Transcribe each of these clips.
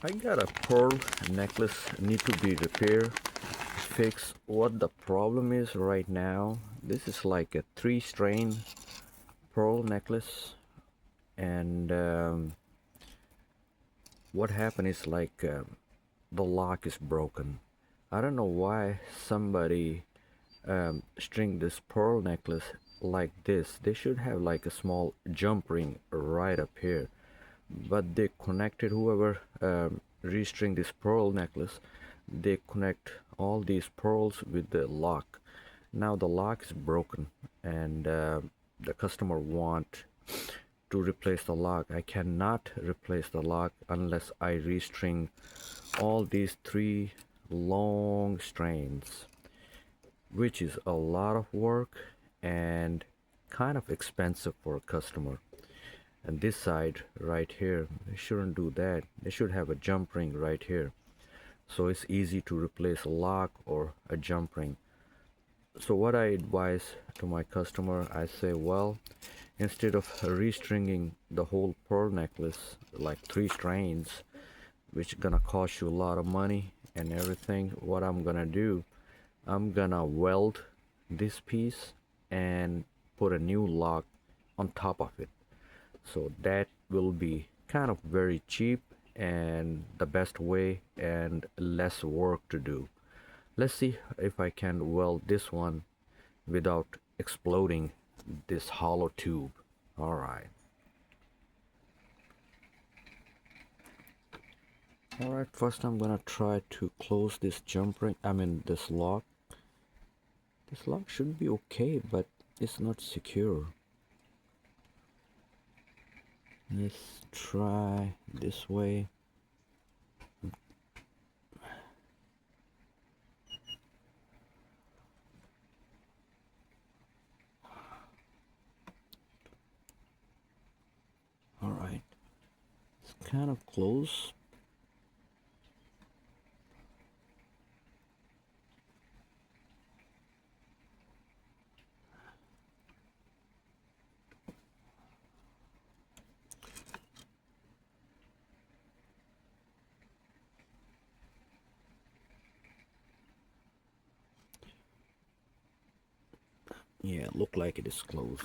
I got a pearl necklace need to be repaired, fix. What the problem is right now, this is like a three strain pearl necklace, and what happened is like the lock is broken. I don't know why somebody string this pearl necklace like this. They should have like a small jump ring right up here, but they connected whoever restring this pearl necklace, they connect all these pearls with the lock. Now the lock is broken, and the customer want to replace the lock. I cannot replace the lock unless I restring all these three long strains, which is a lot of work and kind of expensive for a customer. And this side right here, they shouldn't do that. They should have a jump ring right here, so it's easy to replace a lock or a jump ring. So what I advise to my customer, I say, well, instead of restringing the whole pearl necklace like three strains, which gonna cost you a lot of money and everything, what I'm gonna do, I'm gonna weld this piece and put a new lock on top of it. So that will be kind of very cheap and the best way and less work to do. Let's see if I can weld this one without exploding this hollow tube. Alright. Alright, first I'm gonna try to close this jump ring, this lock. This lock should be okay, but it's not secure. Let's try this way. Alright, it's kind of close. Yeah, look like it is closed.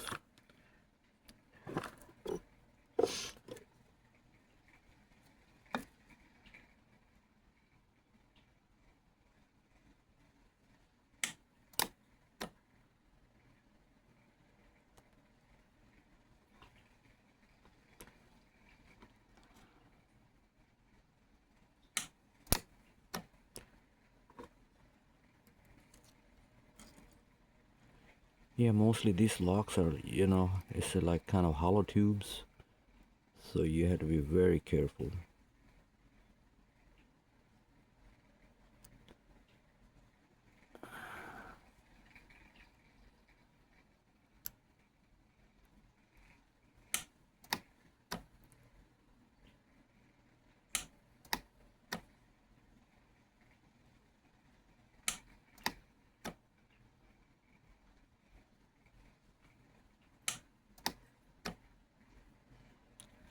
Yeah, mostly these locks are, it's like kind of hollow tubes. So you have to be very careful.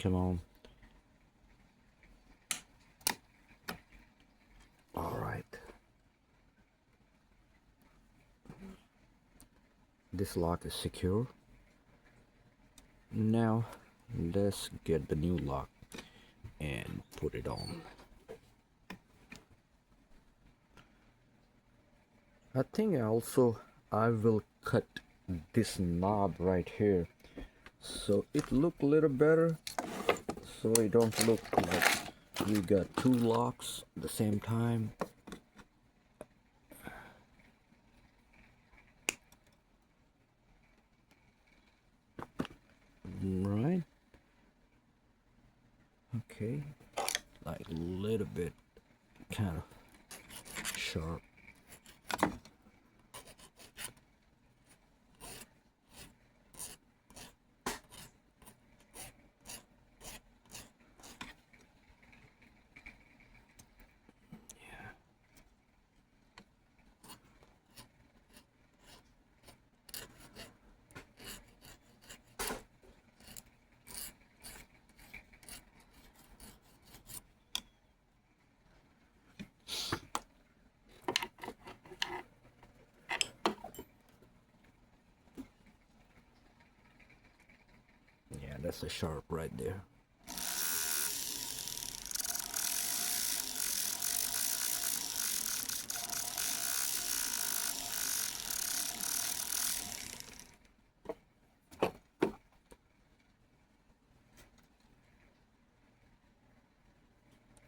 Come on. All right. This lock is secure. Now let's get the new lock and put it on. I think I will cut this knob right here so it look a little better, so it don't look like we got two locks at the same time. Right? Okay, like a little bit kind of sharp. that's a sharp right there.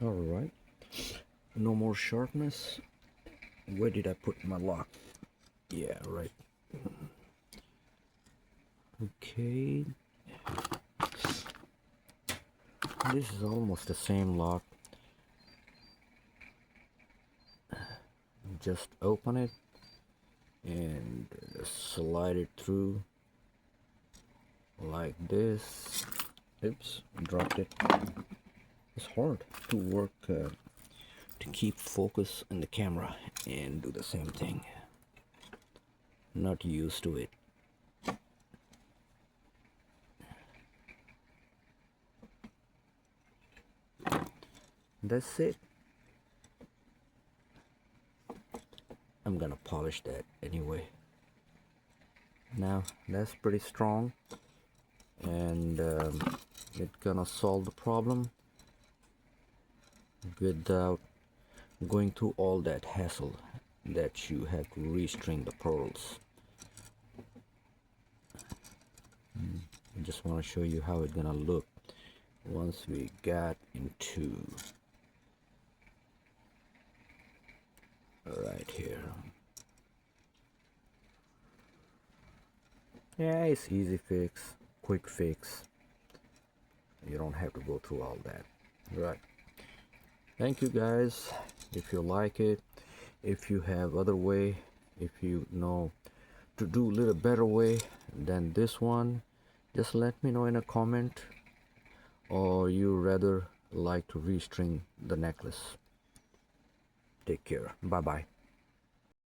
All right, no more sharpness. Where did I put my lock? Yeah, right. Okay, this is almost the same lock. Just open it and slide it through like this. Oops, dropped it. It's hard to work to keep focus on the camera and do the same thing. Not used to it. That's it. I'm gonna polish that anyway. Now that's pretty strong, and it's gonna solve the problem without going through all that hassle that you have to restring the pearls. I just want to show you how it's gonna look once we got into right here. Yeah, it's easy fix, quick fix. You don't have to go through all that. Right. Thank you guys. If you like it, if you have other way, if you know to do a little better way than this one, just let me know in a comment, or you rather like to restring the necklace. Take care. Bye bye.